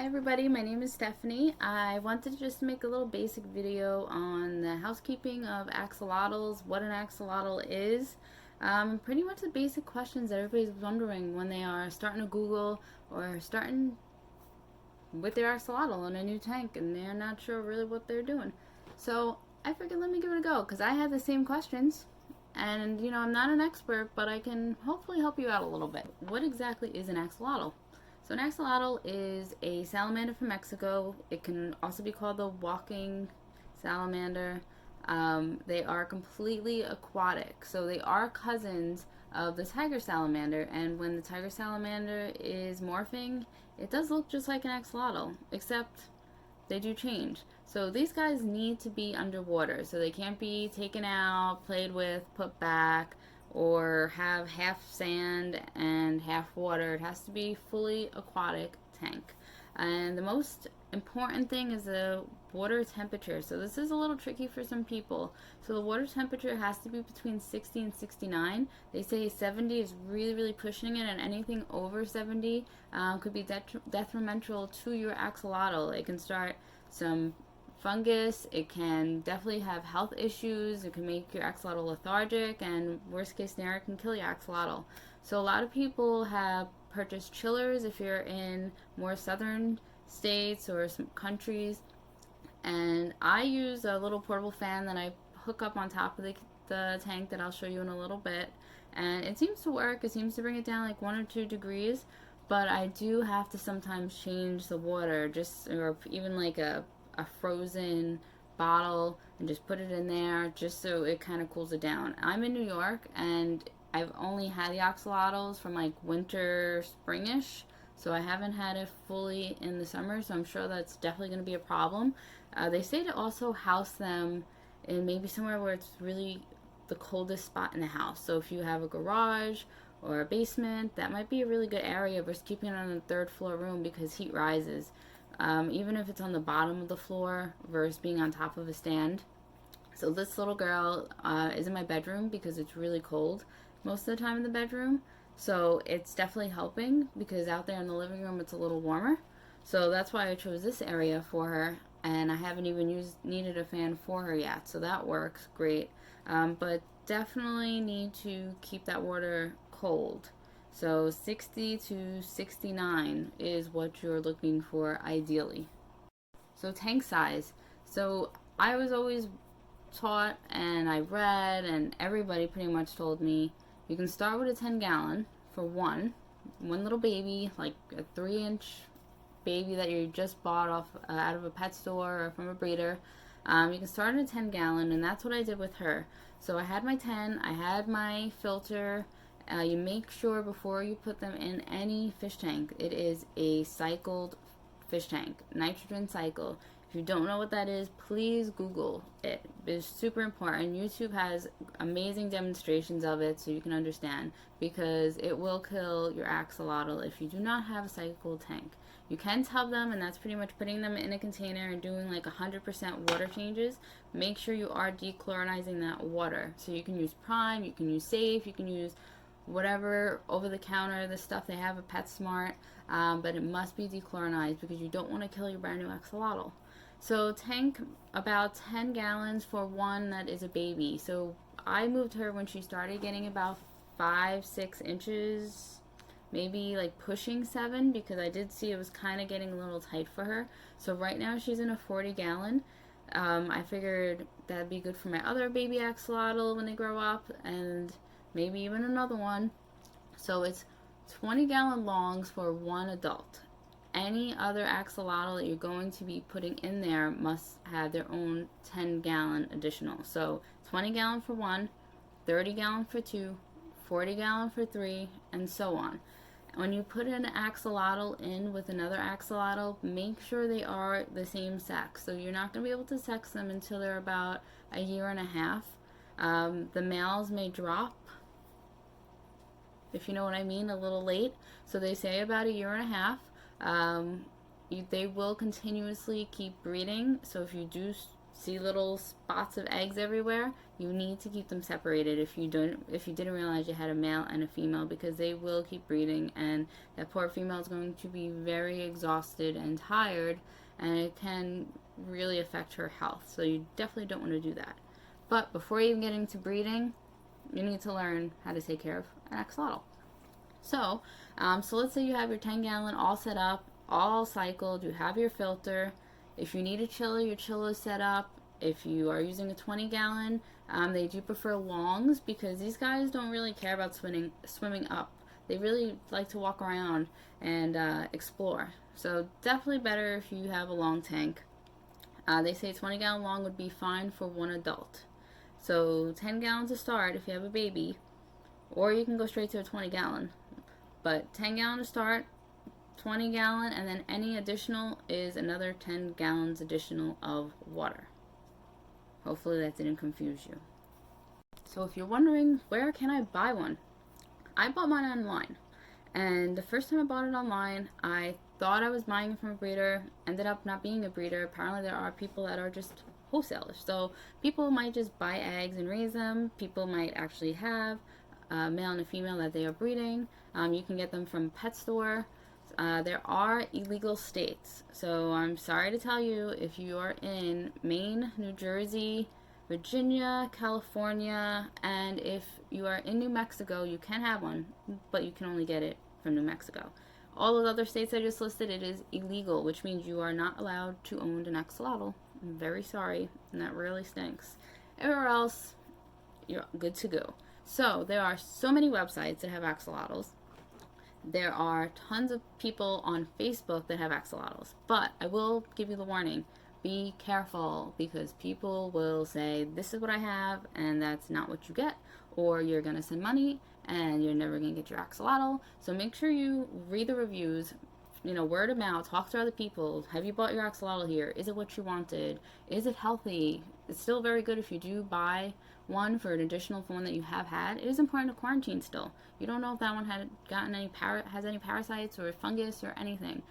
everybody, my name is Stephanie. I wanted to just make a little basic video on the housekeeping of axolotls, what an axolotl is, pretty much the basic questions that everybody's wondering when they are starting to Google or starting with their axolotl in a new tank and they're not sure really what they're doing. So I figured let me give it a go because I had the same questions. And I'm not an expert, but I can hopefully help you out a little bit. What exactly is an axolotl? So an axolotl is a salamander from Mexico. It can also be called the walking salamander. They are completely aquatic. So they are cousins of the tiger salamander. And when the tiger salamander is morphing, it does look just like an axolotl, except they do change. So these guys need to be underwater. So they can't be taken out, played with, put back, or have half sand and half water. It has to be fully aquatic tank. And the most important thing is the water temperature. So this is a little tricky for some people. So the water temperature has to be between 60 and 69. They say 70 is really pushing it, and anything over 70 could be detrimental to your axolotl. It can start some fungus. It can definitely have health issues. It can make your axolotl lethargic, and worst case scenario, it can kill your axolotl. So a lot of people have purchased chillers if you're in more southern states or some countries, and I use a little portable fan that I hook up on top of the tank that I'll show you in a little bit, and it seems to work. It seems to bring it down like 1 or 2 degrees, but I do have to sometimes change the water, or even like a frozen bottle, and just put it in there just so it kind of cools it down. I'm in New York, and I've only had the axolotls from like winter, springish, so I haven't had it fully in the summer, so I'm sure that's definitely going to be a problem. They say to also house them in maybe somewhere where it's really the coldest spot in the house. So if you have a garage or a basement, that might be a really good area versus keeping it on the third floor room because heat rises. Even if it's on the bottom of the floor versus being on top of a stand. So this little girl is in my bedroom because it's really cold most of the time in the bedroom. So it's definitely helping because out there in the living room it's a little warmer. So that's why I chose this area for her, and I haven't even needed a fan for her yet. So that works great. But definitely need to keep that water cold. So 60 to 69 is what you're looking for ideally. So tank size. So I was always taught, and I read, and everybody pretty much told me you can start with a 10-gallon for one little baby, like a 3-inch baby that you just bought off out of a pet store or from a breeder. You can start at a 10-gallon, and that's what I did with her. So I had my 10, I had my filter. You make sure before you put them in any fish tank, it is a cycled fish tank, nitrogen cycle. If you don't know what that is, please Google it. It's super important. YouTube has amazing demonstrations of it so you can understand, because it will kill your axolotl if you do not have a cycled tank. You can tub them, and that's pretty much putting them in a container and doing like 100% water changes. Make sure you are dechlorinizing that water. So you can use Prime, you can use Safe, you can use whatever over the counter, the stuff they have at PetSmart, but it must be dechlorinized because you don't want to kill your brand new axolotl. So tank about 10 gallons for one that is a baby. So I moved her when she started getting about 5-6 inches, maybe like pushing 7, because I did see it was kind of getting a little tight for her. So right now she's in a 40-gallon. I figured that'd be good for my other baby axolotl when they grow up, and maybe even another one. So it's 20-gallon longs for one adult. Any other axolotl that you're going to be putting in there must have their own 10-gallon additional. So 20-gallon for one, 30-gallon for two, 40-gallon for three, and so on. When you put an axolotl in with another axolotl, make sure they are the same sex. So you're not going to be able to sex them until they're about a year and a half. The males may drop, if you know what I mean, a little late. So they say about a year and a half. They will continuously keep breeding. So if you do see little spots of eggs everywhere, you need to keep them separated if you didn't realize you had a male and a female, because they will keep breeding, and that poor female is going to be very exhausted and tired, and it can really affect her health. So you definitely don't want to do that. But before you even get into breeding, you need to learn how to take care of an axolotl. So let's say you have your 10-gallon all set up, all cycled, you have your filter. If you need a chiller, your chiller is set up. If you are using a 20-gallon, they do prefer longs, because these guys don't really care about swimming up. They really like to walk around and explore. So definitely better if you have a long tank. They say 20-gallon long would be fine for one adult. So 10 gallons to start if you have a baby, or you can go straight to a 20-gallon. But 10-gallon to start, 20-gallon, and then any additional is another 10 gallons additional of water. Hopefully that didn't confuse you. So if you're wondering, where can I buy one? I bought mine online. And the first time I bought it online, I thought I was buying it from a breeder, ended up not being a breeder. Apparently there are people that are just wholesalers. So people might just buy eggs and raise them. People might actually have a male and a female that they are breeding. You can get them from pet store. There are illegal states. So I'm sorry to tell you, if you are in Maine, New Jersey, Virginia, California, and if you are in New Mexico, you can have one, but you can only get it from New Mexico. All those other states I just listed, it is illegal, which means you are not allowed to own an axolotl. I'm very sorry, and that really stinks. Everywhere else, you're good to go. So there are so many websites that have axolotls. There are tons of people on Facebook that have axolotls, but I will give you the warning. Be careful, because people will say, this is what I have, and that's not what you get, or you're going to send money and you're never going to get your axolotl. So make sure you read the reviews, word of mouth, talk to other people. Have you bought your axolotl here? Is it what you wanted? Is it healthy? It's still very good if you do buy one for an additional for one that you have had. It is important to quarantine still. You don't know if that one has any parasites or fungus or anything,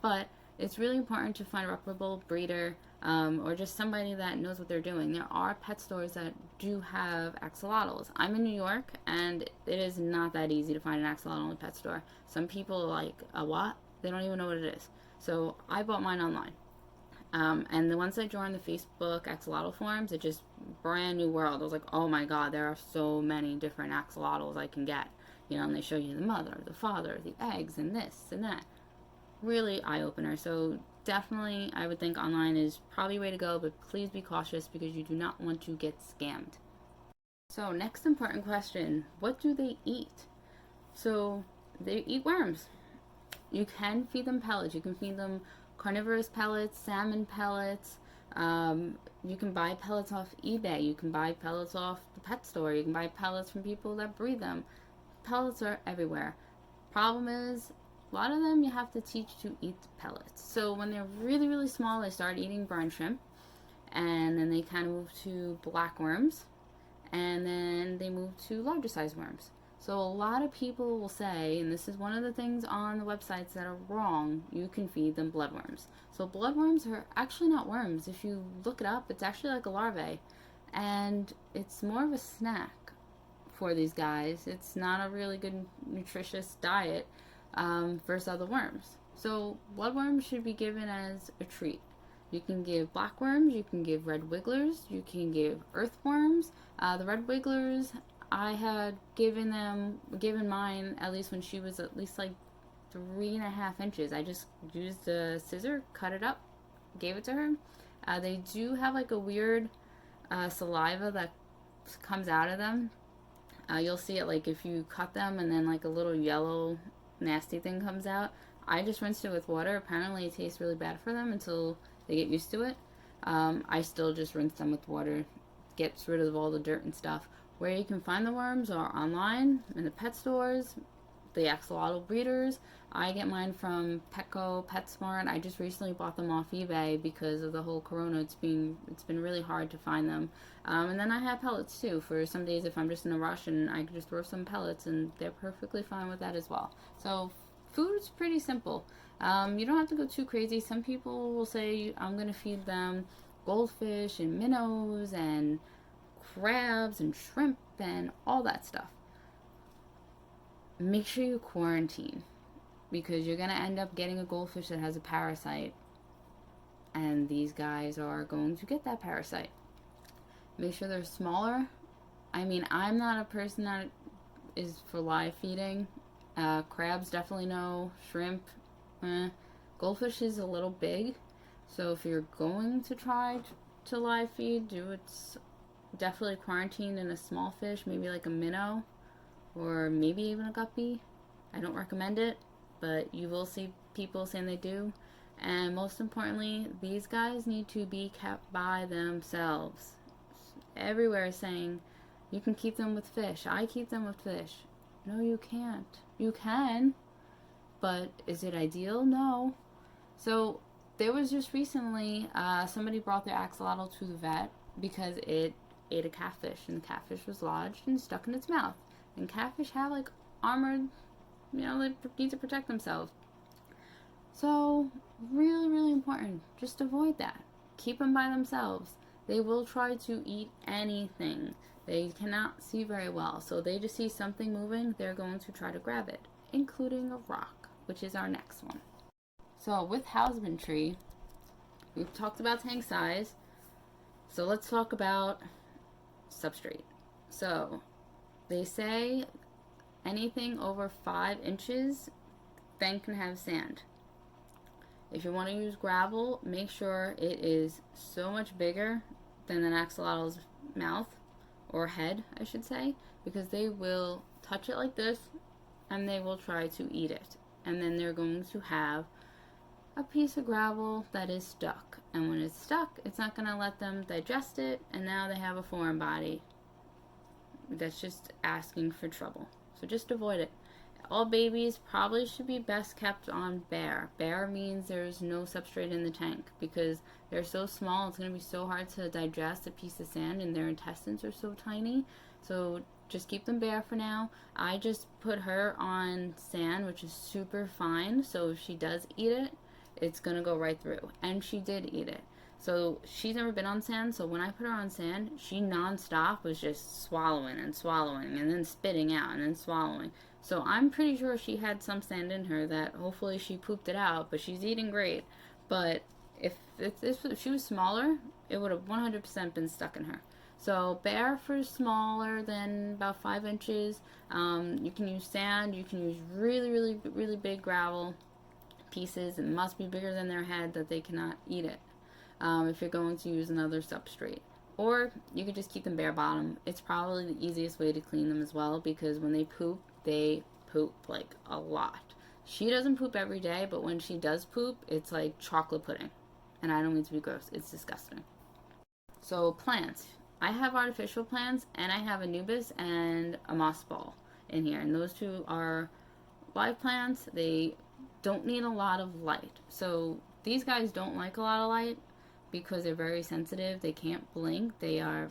but it's really important to find a reputable breeder, or just somebody that knows what they're doing. There are pet stores that do have axolotls. I'm in New York, and it is not that easy to find an axolotl in a pet store. Some people are like, a what? They don't even know what it is. So I bought mine online. And then once I joined the Facebook axolotl forums, it just brand new world. I was like, oh my god, there are so many different axolotls I can get. And they show you the mother, the father, the eggs, and this and that. Really eye-opener. So definitely I would think online is probably a way to go, but please be cautious, because you do not want to get scammed. So next important question, what do they eat? So they eat worms. You can feed them pellets. You can feed them carnivorous pellets, salmon pellets. You can buy pellets off eBay. You can buy pellets off the pet store. You can buy pellets from people that breed them. Pellets are everywhere. Problem is, a lot of them you have to teach to eat the pellets. So when they're really, really small, they start eating brine shrimp, and then they kind of move to black worms, and then they move to larger size worms. So a lot of people will say, and this is one of the things on the websites that are wrong, you can feed them bloodworms. So bloodworms are actually not worms. If you look it up, it's actually like a larvae, and it's more of a snack for these guys. It's not a really good nutritious diet versus other worms. So bloodworms should be given as a treat. You can give blackworms, you can give red wigglers, you can give earthworms. The red wigglers, I had given mine at least when she was at least like 3.5 inches. I just used a scissor, cut it up, gave it to her. They do have like a weird saliva that comes out of them. You'll see it like if you cut them, and then like a little yellow nasty thing comes out. I just rinsed it with water. Apparently it tastes really bad for them until they get used to it. I still just rinse them with water, gets rid of all the dirt and stuff. Where you can find the worms are online, in the pet stores, the axolotl breeders. I get mine from Petco, PetSmart. I just recently bought them off eBay because of the whole corona. It's been really hard to find them. And then I have pellets too, for some days if I'm just in a rush, and I can just throw some pellets, and they're perfectly fine with that as well. So food's pretty simple. You don't have to go too crazy. Some people will say, I'm going to feed them goldfish and minnows and crabs and shrimp and all that stuff. Make sure you quarantine, because you're going to end up getting a goldfish that has a parasite, and these guys are going to get that parasite. Make sure they're smaller. I mean, I'm not a person that is for live feeding. Crabs definitely no. Shrimp, goldfish is a little big, so if you're going to try to live feed, do it definitely quarantined in a small fish, maybe like a minnow, or maybe even a guppy. I don't recommend it, but you will see people saying they do. And most importantly, these guys need to be kept by themselves. Everywhere is saying you can keep them with fish. I keep them with fish. No, you can't. You can, but is it ideal? No. So there was just recently somebody brought their axolotl to the vet because it ate a catfish, and the catfish was lodged and stuck in its mouth. And catfish have like armored, they need to protect themselves. So really, really important. Just avoid that. Keep them by themselves. They will try to eat anything. They cannot see very well, so they just see something moving, they're going to try to grab it, including a rock, which is our next one. So with husbandry, we've talked about tank size, so let's talk about substrate. So they say anything over 5 inches then can have sand. If you want to use gravel, make sure it is so much bigger than an axolotl's mouth, or head, I should say, because they will touch it like this and they will try to eat it. And then they're going to have a piece of gravel that is stuck. And when it's stuck, it's not going to let them digest it, and now they have a foreign body. That's just asking for trouble. So just avoid it. All babies probably should be best kept on bare. Bare means there's no substrate in the tank, because they're so small, it's going to be so hard to digest a piece of sand, and their intestines are so tiny. So just keep them bare for now. I just put her on sand, which is super fine, so if she does eat it, it's going to go right through. And she did eat it. So she's never been on sand, so when I put her on sand, she nonstop was just swallowing and swallowing and then spitting out and then swallowing. So I'm pretty sure she had some sand in her that hopefully she pooped it out, but she's eating great. But if she was smaller, it would have 100% been stuck in her. So bare for smaller than about 5 inches. You can use sand, you can use really, really, really big gravel pieces. It must be bigger than their head that they cannot eat it. If you're going to use another substrate. Or you could just keep them bare bottom. It's probably the easiest way to clean them as well, because when they poop like a lot. She doesn't poop every day, but when she does poop, it's like chocolate pudding. And I don't mean to be gross, it's disgusting. So plants. I have artificial plants, and I have Anubis and a moss ball in here. And those two are live plants. They don't need a lot of light. So these guys don't like a lot of light because they're very sensitive. They can't blink. They are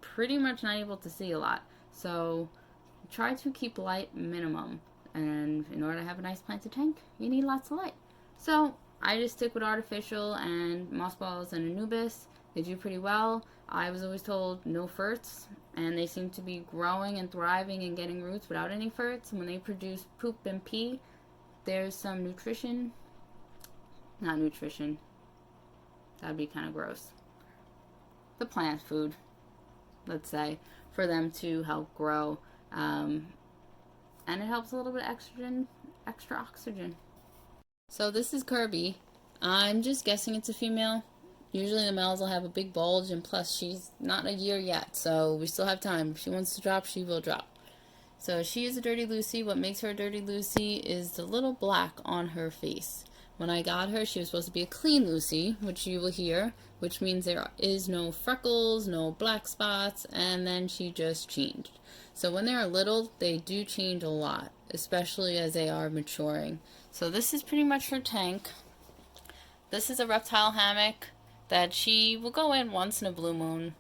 pretty much not able to see a lot. So try to keep light minimum. And in order to have a nice planted tank, you need lots of light. So I just stick with artificial and moss balls and Anubis. They do pretty well. I was always told no ferts, and they seem to be growing and thriving and getting roots without any ferts. When they produce poop and pee, there's some nutrition. Not nutrition. That'd be kind of gross. The plant food, let's say, for them to help grow. And it helps a little bit extra oxygen. So this is Kirby. I'm just guessing it's a female. Usually the males will have a big bulge, and plus she's not a year yet, so we still have time. If she wants to drop, she will drop. So she is a Dirty Lucy. What makes her a Dirty Lucy is the little black on her face. When I got her, she was supposed to be a clean Lucy, which you will hear, which means there is no freckles, no black spots, and then she just changed. So when they're little, they do change a lot, especially as they are maturing. So this is pretty much her tank. This is a reptile hammock that she will go in once in a blue moon.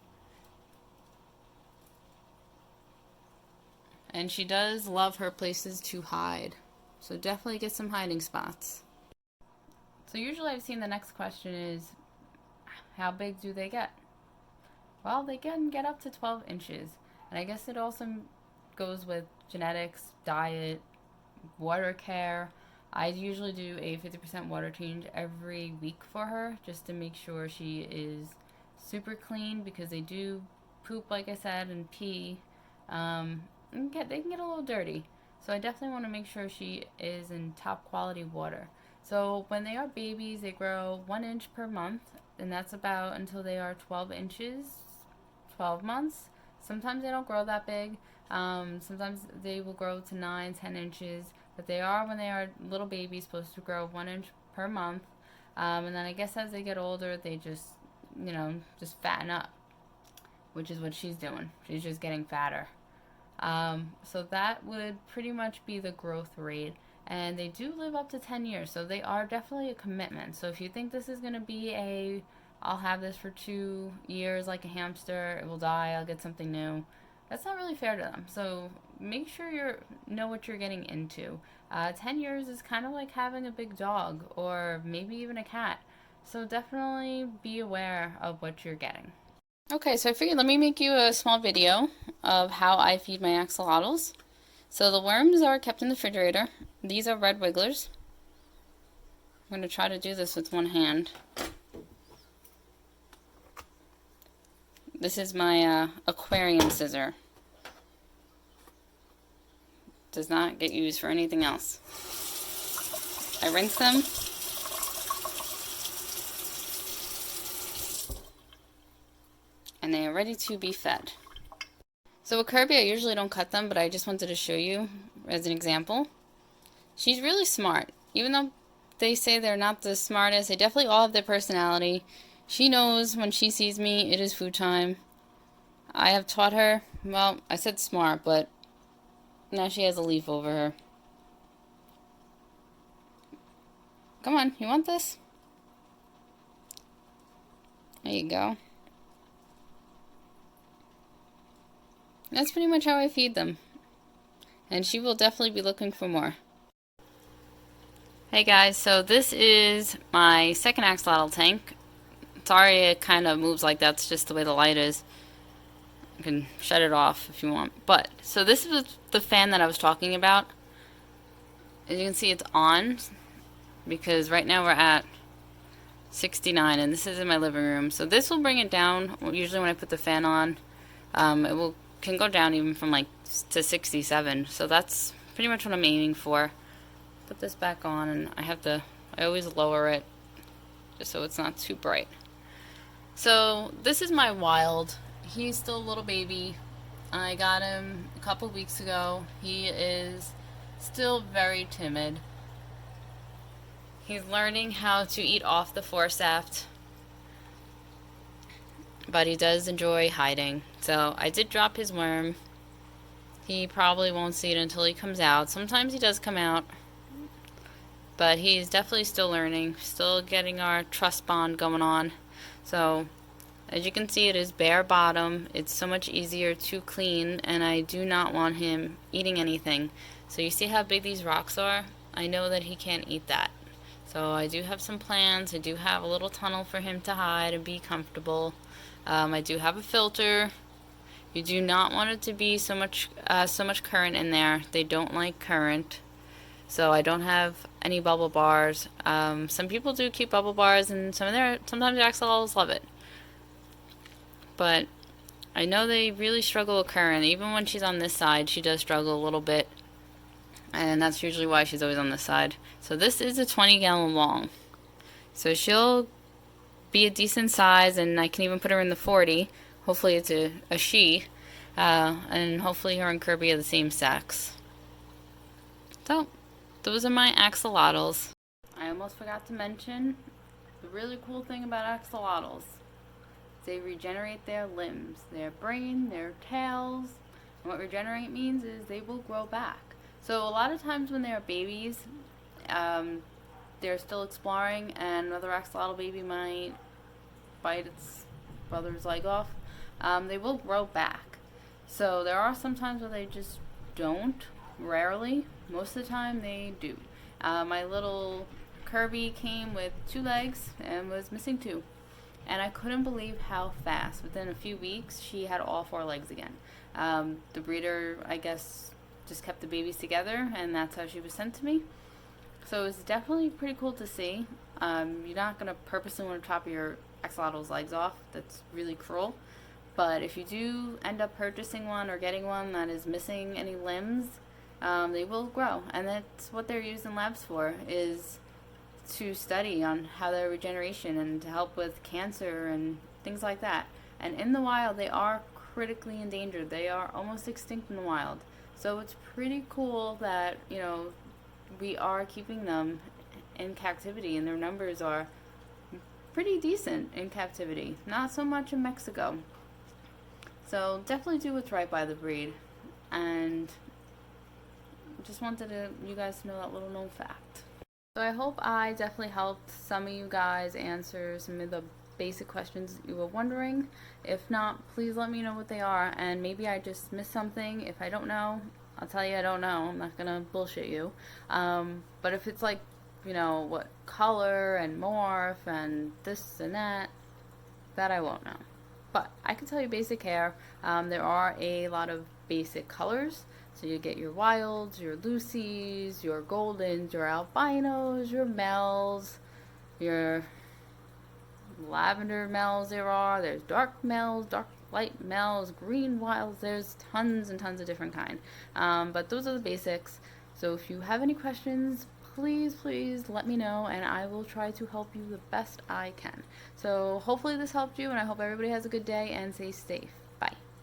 And she does love her places to hide. So definitely get some hiding spots. So usually I've seen the next question is, how big do they get? Well, they can get up to 12 inches. And I guess it also goes with genetics, diet, water care. I usually do a 50% water change every week for her just to make sure she is super clean, because they do poop, like I said, and pee. They can get a little dirty. So I definitely want to make sure she is in top quality water. So when they are babies, they grow 1 inch per month, and that's about until they are 12 inches, 12 months. Sometimes they don't grow that big. Sometimes they will grow to 9, 10 inches. But they are, when they are little babies, supposed to grow 1 inch per month. And then I guess as they get older, they just, just fatten up, which is what she's doing. She's just getting fatter. So that would pretty much be the growth rate. And they do live up to 10 years, so they are definitely a commitment. So if you think this is going to be I'll have this for 2 years like a hamster, it will die, I'll get something new, that's not really fair to them. So make sure you know what you're getting into. 10 years is kind of like having a big dog or maybe even a cat. So definitely be aware of what you're getting. Okay, so I figured let me make you a small video of how I feed my axolotls. So the worms are kept in the refrigerator. These are red wigglers. I'm going to try to do this with one hand. This is my aquarium scissor. Does not get used for anything else. I rinse them. And they are ready to be fed. So with Kirby, I usually don't cut them, but I just wanted to show you as an example. She's really smart. Even though they say they're not the smartest, they definitely all have their personality. She knows when she sees me, it is food time. I have taught her, well, I said smart, but now she has a leaf over her. Come on, you want this? There you go. That's pretty much how I feed them. And she will definitely be looking for more. Hey guys, so this is my second axolotl tank. Sorry it kind of moves like that, it's just the way the light is. You can shut it off if you want. But, so this is the fan that I was talking about. As you can see, it's on, because right now we're at 69, and this is in my living room. So this will bring it down. Usually when I put the fan on, can go down even from like to 67. So that's pretty much what I'm aiming for. Put this back on, and I always lower it just so it's not too bright. So this is my wild. He's still a little baby. I got him a couple weeks ago. He is still very timid. He's learning how to eat off the forceps, but he does enjoy hiding. So I did drop his worm. He probably won't see it until he comes out. Sometimes he does come out, but he's definitely still learning, still getting our trust bond going on. So as you can see, it is bare bottom. It's so much easier to clean, and I do not want him eating anything. So you see how big these rocks are? I know that he can't eat that. So I do have some plans. I do have a little tunnel for him to hide and be comfortable. I do have a filter. You do not want it to be so much current in there. They don't like current. So I don't have any bubble bars. Some people do keep bubble bars, and sometimes the axolotls love it. But I know they really struggle with current. Even when she's on this side, she does struggle a little bit. And that's usually why she's always on this side. So this is a 20-gallon long. So she'll be a decent size, and I can even put her in the 40. Hopefully it's a she. And hopefully her and Kirby are the same sex. So those are my axolotls. I almost forgot to mention the really cool thing about axolotls. They regenerate their limbs, their brain, their tails. And what regenerate means is they will grow back. So a lot of times when they're babies, they're still exploring, and another axolotl baby might bite its brother's leg off. They will grow back. So there are some times where they just don't, rarely. Most of the time they do. My little Kirby came with 2 legs and was missing 2. and I couldn't believe how fast. Within a few weeks, she had all 4 legs again. The breeder, I guess, just kept the babies together, and that's how she was sent to me. So it's definitely pretty cool to see. You're not going to purposely want to chop your axolotl's legs off. That's really cruel. But if you do end up purchasing one or getting one that is missing any limbs, they will grow. And that's what they're used in labs for, is to study on how their regeneration and to help with cancer and things like that. And in the wild, they are critically endangered. They are almost extinct in the wild. So it's pretty cool that, we are keeping them in captivity, and their numbers are pretty decent in captivity. Not so much in Mexico. So definitely do what's right by the breed. And just wanted you guys to know that little known fact. So I hope I definitely helped some of you guys answer some of the basic questions you were wondering. If not, please let me know what they are, and maybe I just missed something. If I don't know, I'll tell you I don't know. I'm not gonna bullshit you. But if it's like, what color and morph and this and that I won't know. But I can tell you basic hair. There are a lot of basic colors. So you get your wilds, your Lucies, your Goldens, your Albinos, your Mels, your lavender Mels there's dark Mels, dark light Mels, green wilds, there's tons and tons of different kind. But those are the basics. So if you have any questions, please let me know, and I will try to help you the best I can. So hopefully this helped you, and I hope everybody has a good day and stay safe.